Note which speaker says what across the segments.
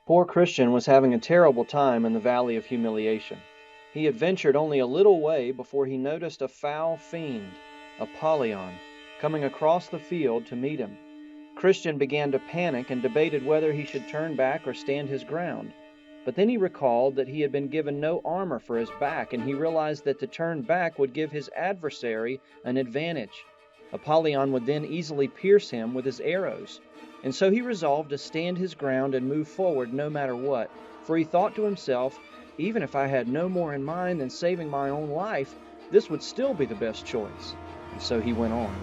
Speaker 1: Poor Christian was having a terrible time in the valley of humiliation. He had ventured only a little way before he noticed a foul fiend, Apollyon, coming across the field to meet him. Christian began to panic and debated whether he should turn back or stand his ground. But then he recalled that he had been given no armor for his back, and he realized that to turn back would give his adversary an advantage. Apollyon would then easily pierce him with his arrows. And so he resolved to stand his ground and move forward no matter what, for he thought to himself, even if I had no more in mind than saving my own life, this would still be the best choice. And so he went on,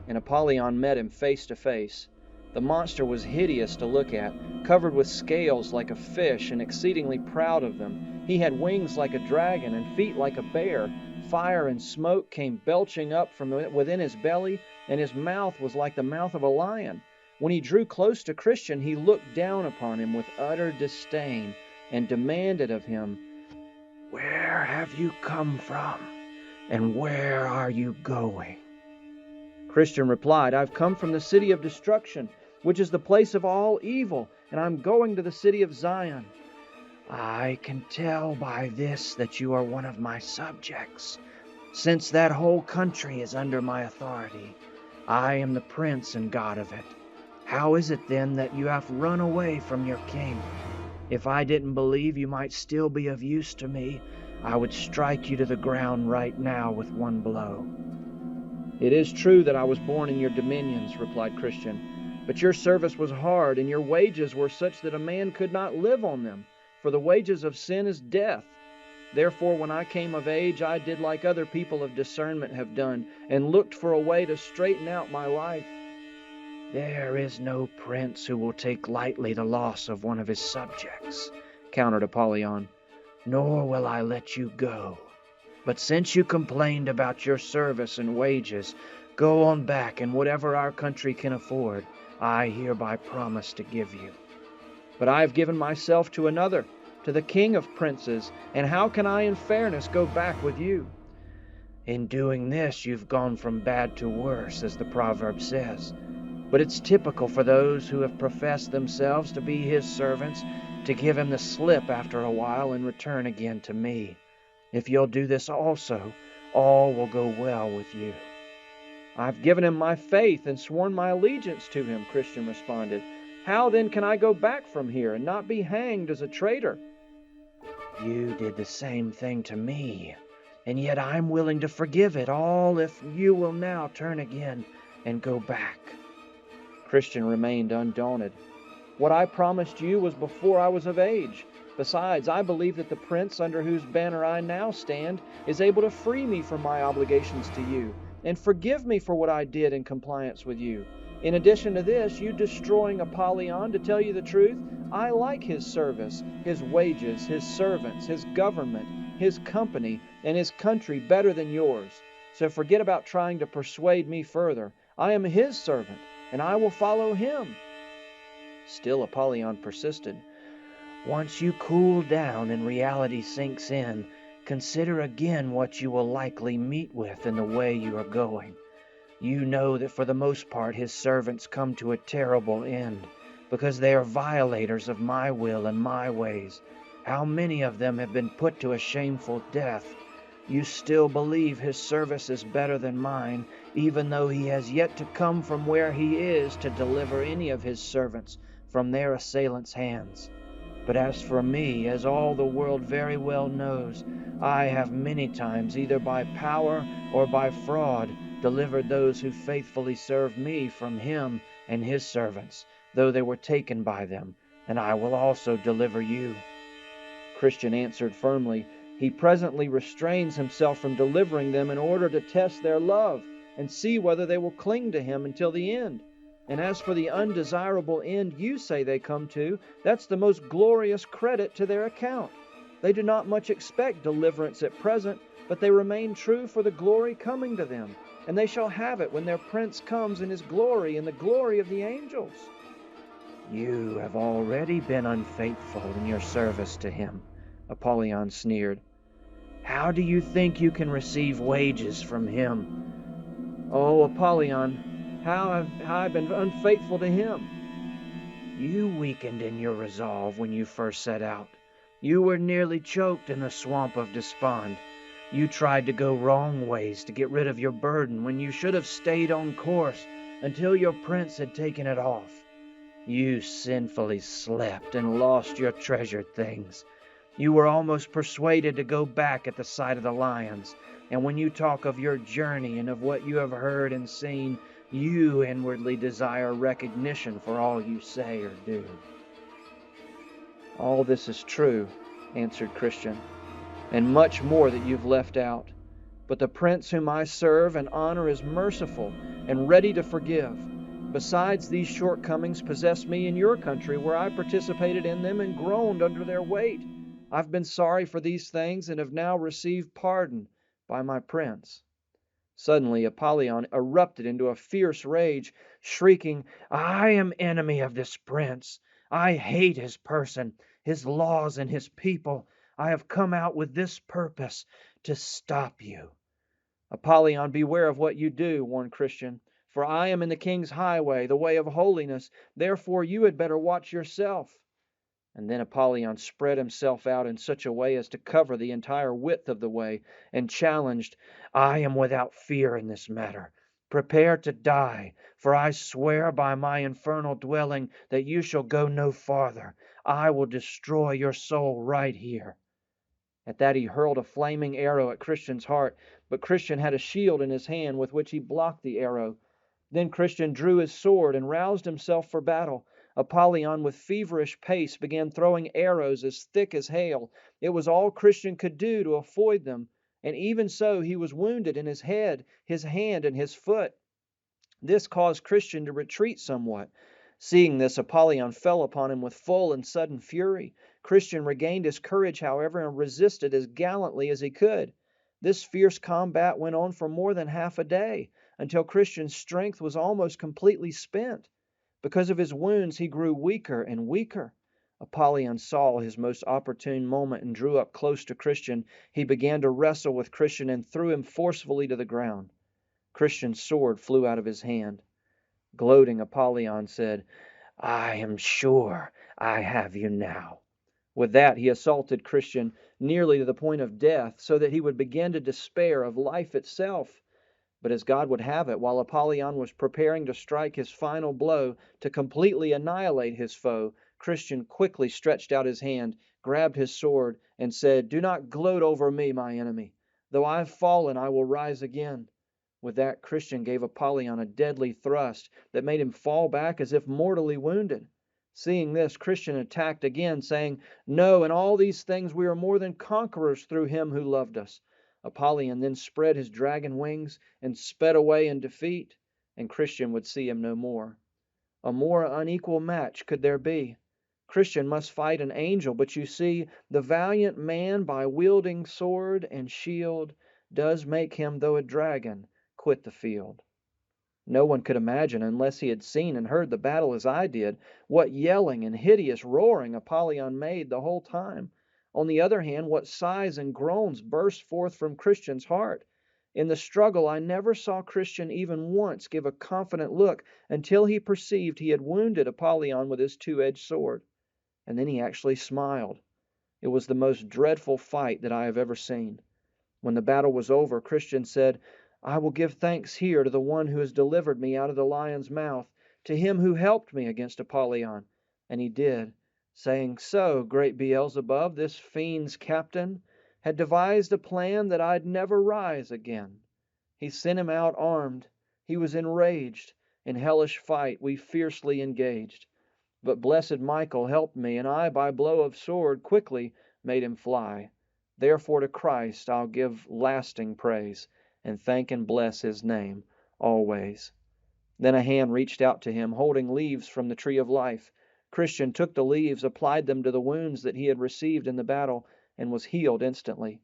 Speaker 1: and Apollyon met him face to face. The monster was hideous to look at, covered with scales like a fish and exceedingly proud of them. He had wings like a dragon and feet like a bear. Fire and smoke came belching up from within his belly, and his mouth was like the mouth of a lion. When he drew close to Christian, he looked down upon him with utter disdain and demanded of him, "Where have you come from, and where are you going?" Christian replied, "I've come from the city of destruction, which is the place of all evil, and I'm going to the city of Zion." "I can tell by this that you are one of my subjects, since that whole country is under my authority. I am the prince and god of it. How is it then that you have run away from your king? If I didn't believe you might still be of use to me, I would strike you to the ground right now with one blow." "It is true that I was born in your dominions," replied Christian, "but your service was hard, and your wages were such that a man could not live on them, for the wages of sin is death. Therefore, when I came of age, I did like other people of discernment have done, and looked for a way to straighten out my life." "There is no prince who will take lightly the loss of one of his subjects," countered Apollyon, "nor will I let you go. But since you complained about your service and wages, go on back, and whatever our country can afford, I hereby promise to give you." "But I have given myself to another, to the king of princes, and how can I in fairness go back with you?" "In doing this, you've gone from bad to worse, as the proverb says. But it's typical for those who have professed themselves to be his servants to give him the slip after a while and return again to me. If you'll do this also, all will go well with you." "I've given him my faith and sworn my allegiance to him," Christian responded. "How then can I go back from here and not be hanged as a traitor?" "You did the same thing to me, and yet I'm willing to forgive it all if you will now turn again and go back." Christian remained undaunted. "What I promised you was before I was of age. Besides, I believe that the prince under whose banner I now stand is able to free me from my obligations to you and forgive me for what I did in compliance with you. In addition to this, you destroying Apollyon, to tell you the truth, I like his service, his wages, his servants, his government, his company, and his country better than yours. So forget about trying to persuade me further. I am his servant, and I will follow him." Still Apollyon persisted. "Once you cool down and reality sinks in, consider again what you will likely meet with in the way you are going. You know that for the most part his servants come to a terrible end, because they are violators of my will and my ways. How many of them have been put to a shameful death? You still believe his service is better than mine, even though he has yet to come from where he is to deliver any of his servants from their assailants' hands. But as for me, as all the world very well knows, I have many times, either by power or by fraud, delivered those who faithfully serve me from him and his servants, though they were taken by them, and I will also deliver you." Christian answered firmly, "He presently restrains himself from delivering them in order to test their love and see whether they will cling to him until the end. And as for the undesirable end you say they come to, that's the most glorious credit to their account. They do not much expect deliverance at present, but they remain true for the glory coming to them, and they shall have it when their prince comes in his glory and the glory of the angels." "You have already been unfaithful in your service to him," Apollyon sneered. "How do you think you can receive wages from him?" "Oh, Apollyon, how have I been unfaithful to him?"
Speaker 2: You weakened in your resolve when you first set out. You were nearly choked in the swamp of despond. You tried to go wrong ways to get rid of your burden when you should have stayed on course until your prince had taken it off. You sinfully slept and lost your treasured things. You were almost persuaded to go back at the sight of the lions, and when you talk of your journey and of what you have heard and seen, you inwardly desire recognition for all you say or do.
Speaker 1: All this is true, answered Christian, and much more that you've left out. But the prince whom I serve and honor is merciful and ready to forgive. Besides, these shortcomings possess me in your country, where I participated in them and groaned under their weight. I've been sorry for these things and have now received pardon by my prince. Suddenly Apollyon erupted into a fierce rage, shrieking, I am enemy of this prince. I hate his person, his laws, and his people. I have come out with this purpose, to stop you. Apollyon, beware of what you do, warned Christian, for I am in the king's highway, the way of holiness. Therefore you had better watch yourself. And then Apollyon spread himself out in such a way as to cover the entire width of the way, and challenged, I am without fear in this matter. Prepare to die, for I swear by my infernal dwelling that you shall go no farther. I will destroy your soul right here. At that he hurled a flaming arrow at Christian's heart, but Christian had a shield in his hand with which he blocked the arrow. Then Christian drew his sword and roused himself for battle. Apollyon, with feverish pace, began throwing arrows as thick as hail. It was all Christian could do to avoid them, and even so he was wounded in his head, his hand, and his foot. This caused Christian to retreat somewhat. Seeing this, Apollyon fell upon him with full and sudden fury. Christian regained his courage, however, and resisted as gallantly as he could. This fierce combat went on for more than half a day, until Christian's strength was almost completely spent. Because of his wounds, he grew weaker and weaker. Apollyon saw his most opportune moment and drew up close to Christian. He began to wrestle with Christian and threw him forcefully to the ground. Christian's sword flew out of his hand. Gloating, Apollyon said, I am sure I have you now. With that, he assaulted Christian nearly to the point of death, so that he would begin to despair of life itself. But as God would have it, while Apollyon was preparing to strike his final blow to completely annihilate his foe, Christian quickly stretched out his hand, grabbed his sword, and said, Do not gloat over me, my enemy. Though I have fallen, I will rise again. With that, Christian gave Apollyon a deadly thrust that made him fall back as if mortally wounded. Seeing this, Christian attacked again, saying, No, in all these things we are more than conquerors through him who loved us. Apollyon then spread his dragon wings and sped away in defeat, and Christian would see him no more. A more unequal match could there be? Christian must fight an angel, but you see, the valiant man by wielding sword and shield does make him, though a dragon, quit the field. No one could imagine, unless he had seen and heard the battle as I did, what yelling and hideous roaring Apollyon made the whole time. On the other hand, what sighs and groans burst forth from Christian's heart. In the struggle, I never saw Christian even once give a confident look until he perceived he had wounded Apollyon with his two-edged sword. And then he actually smiled. It was the most dreadful fight that I have ever seen. When the battle was over, Christian said, I will give thanks here to the one who has delivered me out of the lion's mouth, to him who helped me against Apollyon. And he did, saying, So, great Beelzebub, this fiend's captain, had devised a plan that I'd never rise again. He sent him out armed. He was enraged. In hellish fight we fiercely engaged. But blessed Michael helped me, and I, by blow of sword, quickly made him fly. Therefore to Christ I'll give lasting praise, and thank and bless his name always. Then a hand reached out to him, holding leaves from the tree of life. Christian took the leaves, applied them to the wounds that he had received in the battle, and was healed instantly.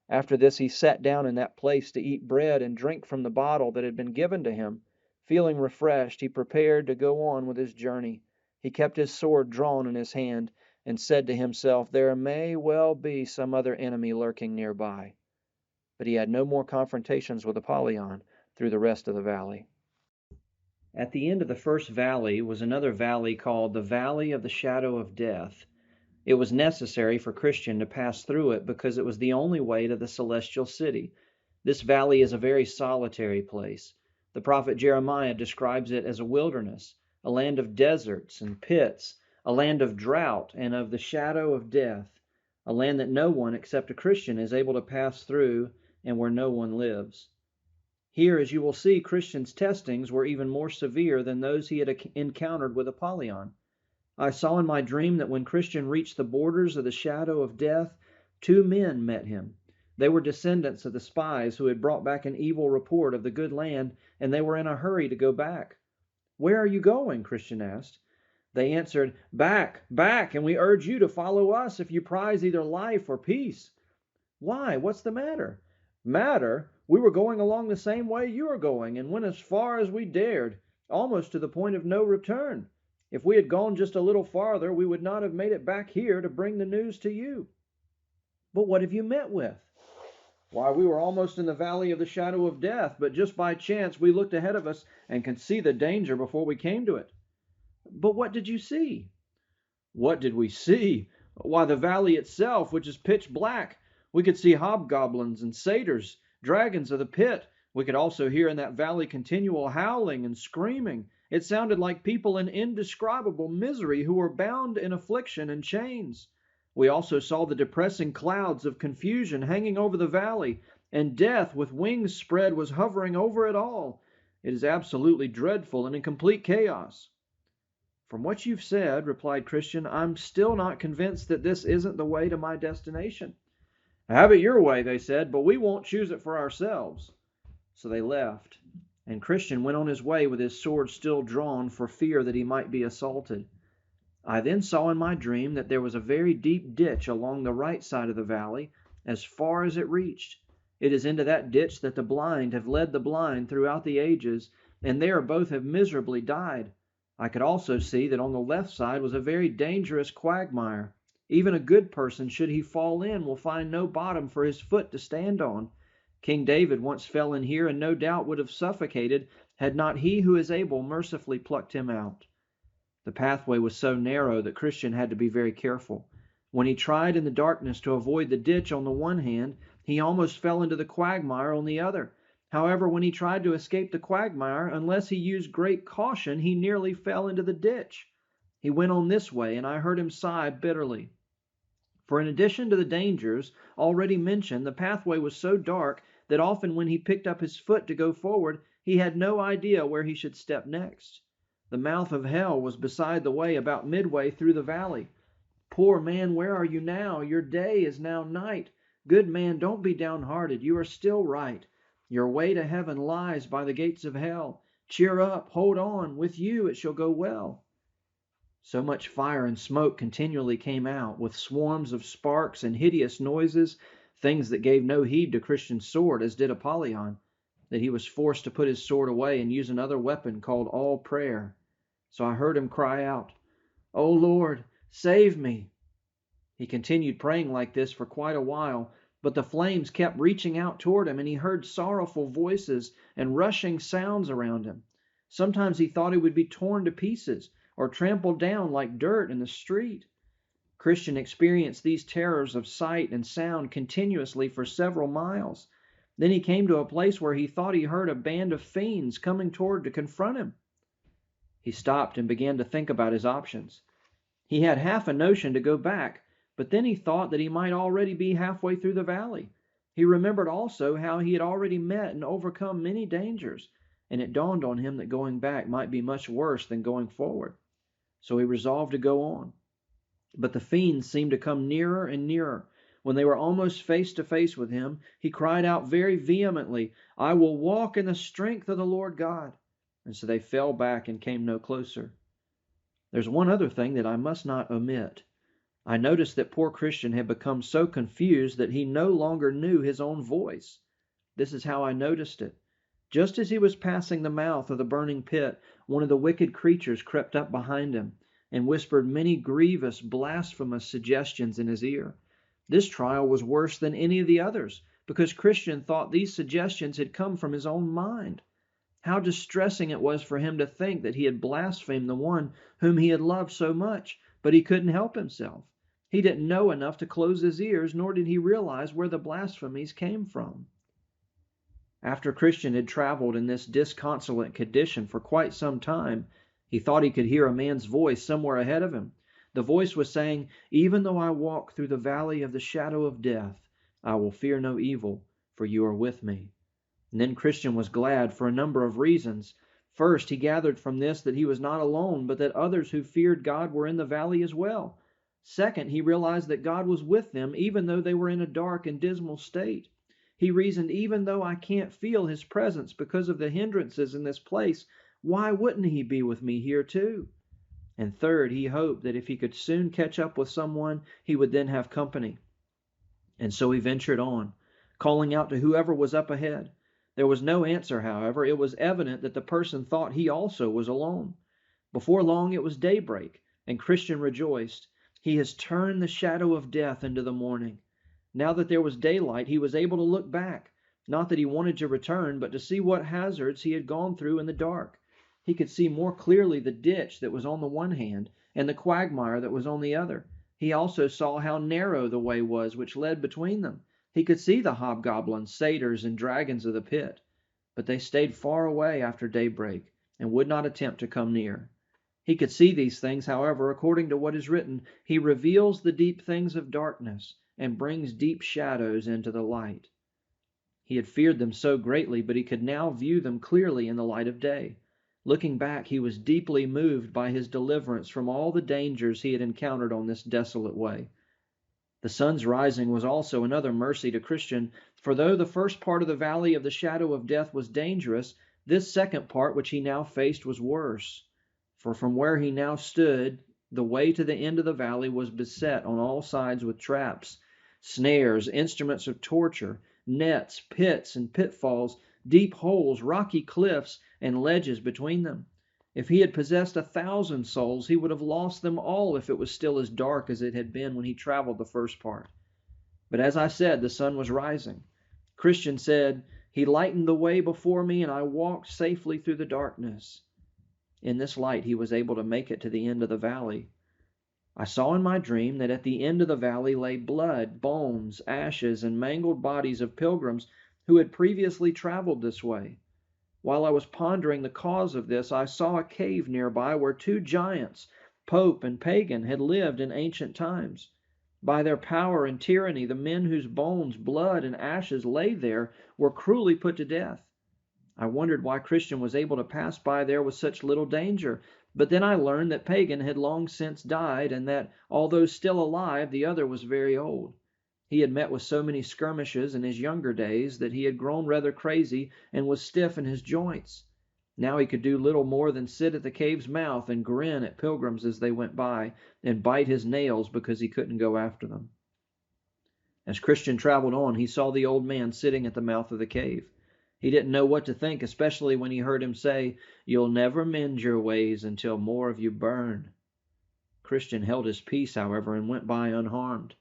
Speaker 1: After this he sat down in that place to eat bread and drink from the bottle that had been given to him. Feeling refreshed, he prepared to go on with his journey. He kept his sword drawn in his hand, and said to himself, There may well be some other enemy lurking nearby. But he had no more confrontations with Apollyon through the rest of the valley. At the end of the first valley was another valley called the Valley of the Shadow of Death. It was necessary for Christian to pass through it because it was the only way to the celestial city. This valley is a very solitary place. The prophet Jeremiah describes it as a wilderness, a land of deserts and pits, a land of drought and of the shadow of death, a land that no one except a Christian is able to pass through and where no one lives. Here, as you will see, Christian's testings were even more severe than those he had encountered with Apollyon. I saw in my dream that when Christian reached the borders of the shadow of death, two men met him. They were descendants of the spies who had brought back an evil report of the good land, and they were in a hurry to go back. "Where are you going?" Christian asked. They answered, "Back, back, and we urge you to follow us if you prize either life or peace." "Why? What's the matter?" "Matter? We were going along the same way you are going, and went as far as we dared, almost to the point of no return. If we had gone just a little farther, we would not have made it back here to bring the news to you." "But what have you met with?" "Why, we were almost in the valley of the shadow of death, but just by chance we looked ahead of us and could see the danger before we came to it." "But what did you see?" "What did we see? Why, the valley itself, which is pitch black. We could see hobgoblins and satyrs, dragons of the pit. We could also hear in that valley continual howling and screaming. It sounded like people in indescribable misery who were bound in affliction and chains. We also saw the depressing clouds of confusion hanging over the valley, and death with wings spread was hovering over it all. It is absolutely dreadful and in complete chaos." "From what you've said," replied Christian, "I'm still not convinced that this isn't the way to my destination." "Have it your way," they said, "but we won't choose it for ourselves." So they left, and Christian went on his way with his sword still drawn for fear that he might be assaulted. I then saw in my dream that there was a very deep ditch along the right side of the valley, as far as it reached. It is into that ditch that the blind have led the blind throughout the ages, and there both have miserably died. I could also see that on the left side was a very dangerous quagmire. Even a good person, should he fall in, will find no bottom for his foot to stand on. King David once fell in here and no doubt would have suffocated had not he who is able mercifully plucked him out. The pathway was so narrow that Christian had to be very careful. When he tried in the darkness to avoid the ditch on the one hand, he almost fell into the quagmire on the other. However, when he tried to escape the quagmire, unless he used great caution, he nearly fell into the ditch. He went on this way, and I heard him sigh bitterly. For in addition to the dangers already mentioned, the pathway was so dark that often when he picked up his foot to go forward, he had no idea where he should step next. The mouth of hell was beside the way about midway through the valley. "Poor man, where are you now? Your day is now night. Good man, don't be downhearted. You are still right. Your way to heaven lies by the gates of hell. Cheer up, hold on. With you it shall go well." So much fire and smoke continually came out, with swarms of sparks and hideous noises, things that gave no heed to Christian's sword, as did Apollyon, that he was forced to put his sword away and use another weapon called all prayer. So I heard him cry out, "O Lord, save me." He continued praying like this for quite a while, but the flames kept reaching out toward him, and he heard sorrowful voices and rushing sounds around him. Sometimes he thought he would be torn to pieces or trampled down like dirt in the street. Christian experienced these terrors of sight and sound continuously for several miles. Then he came to a place where he thought he heard a band of fiends coming toward to confront him. He stopped and began to think about his options. He had half a notion to go back, but then he thought that he might already be halfway through the valley. He remembered also how he had already met and overcome many dangers, and it dawned on him that going back might be much worse than going forward. So he resolved to go on. But the fiends seemed to come nearer and nearer. When they were almost face to face with him, he cried out very vehemently, "I will walk in the strength of the Lord God." And so they fell back and came no closer. There's one other thing that I must not omit. I noticed that poor Christian had become so confused that he no longer knew his own voice. This is how I noticed it. Just as he was passing the mouth of the burning pit, one of the wicked creatures crept up behind him and whispered many grievous, blasphemous suggestions in his ear. This trial was worse than any of the others, because Christian thought these suggestions had come from his own mind. How distressing it was for him to think that he had blasphemed the one whom he had loved so much, but he couldn't help himself. He didn't know enough to close his ears, nor did he realize where the blasphemies came from. After Christian had traveled in this disconsolate condition for quite some time, he thought he could hear a man's voice somewhere ahead of him. The voice was saying, "Even though I walk through the valley of the shadow of death, I will fear no evil, for you are with me." And then Christian was glad for a number of reasons. First, he gathered from this that he was not alone, but that others who feared God were in the valley as well. Second, he realized that God was with them even though they were in a dark and dismal state. He reasoned, even though I can't feel his presence because of the hindrances in this place, why wouldn't he be with me here too? And third, he hoped that if he could soon catch up with someone, he would then have company. And so he ventured on, calling out to whoever was up ahead. There was no answer, however. It was evident that the person thought he also was alone. Before long it was daybreak, and Christian rejoiced. He has turned the shadow of death into the morning. Now that there was daylight, he was able to look back. Not that he wanted to return, but to see what hazards he had gone through in the dark. He could see more clearly the ditch that was on the one hand, and the quagmire that was on the other. He also saw how narrow the way was which led between them. He could see the hobgoblins, satyrs, and dragons of the pit, but they stayed far away after daybreak and would not attempt to come near. He could see these things, however, according to what is written, "He reveals the deep things of darkness and brings deep shadows into the light." He had feared them so greatly, but he could now view them clearly in the light of day. Looking back, he was deeply moved by his deliverance from all the dangers he had encountered on this desolate way. The sun's rising was also another mercy to Christian, for though the first part of the valley of the shadow of death was dangerous, this second part which he now faced was worse. For from where he now stood, the way to the end of the valley was beset on all sides with traps, snares, instruments of torture, nets, pits and pitfalls, deep holes, rocky cliffs, and ledges between them. If he had possessed 1,000 souls, he would have lost them all if it was still as dark as it had been when he traveled the first part. But as I said, the sun was rising. Christian said, "He lightened the way before me, and I walked safely through the darkness." In this light, he was able to make it to the end of the valley. I saw in my dream that at the end of the valley lay blood, bones, ashes, and mangled bodies of pilgrims who had previously traveled this way. While I was pondering the cause of this, I saw a cave nearby where 2 giants, Pope and Pagan, had lived in ancient times. By their power and tyranny, the men whose bones, blood, and ashes lay there were cruelly put to death. I wondered why Christian was able to pass by there with such little danger, but then I learned that Pagan had long since died, and that, although still alive, the other was very old. He had met with so many skirmishes in his younger days that he had grown rather crazy and was stiff in his joints. Now he could do little more than sit at the cave's mouth and grin at pilgrims as they went by, and bite his nails because he couldn't go after them. As Christian traveled on, he saw the old man sitting at the mouth of the cave. He didn't know what to think, especially when he heard him say, "You'll never mend your ways until more of you burn." Christian held his peace, however, and went by unharmed.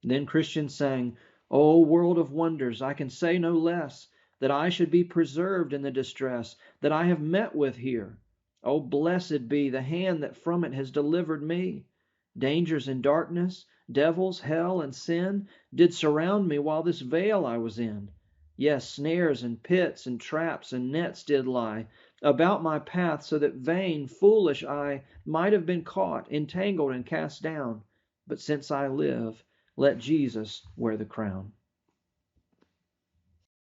Speaker 1: Then Christian sang, "O world of wonders, I can say no less, that I should be preserved in the distress that I have met with here. O blessed be the hand that from it has delivered me. Dangers and darkness, devils, hell, and sin did surround me while this vale I was in. Yes, snares and pits and traps and nets did lie about my path, so that vain, foolish I might have been caught, entangled, and cast down. But since I live, let Jesus wear the crown."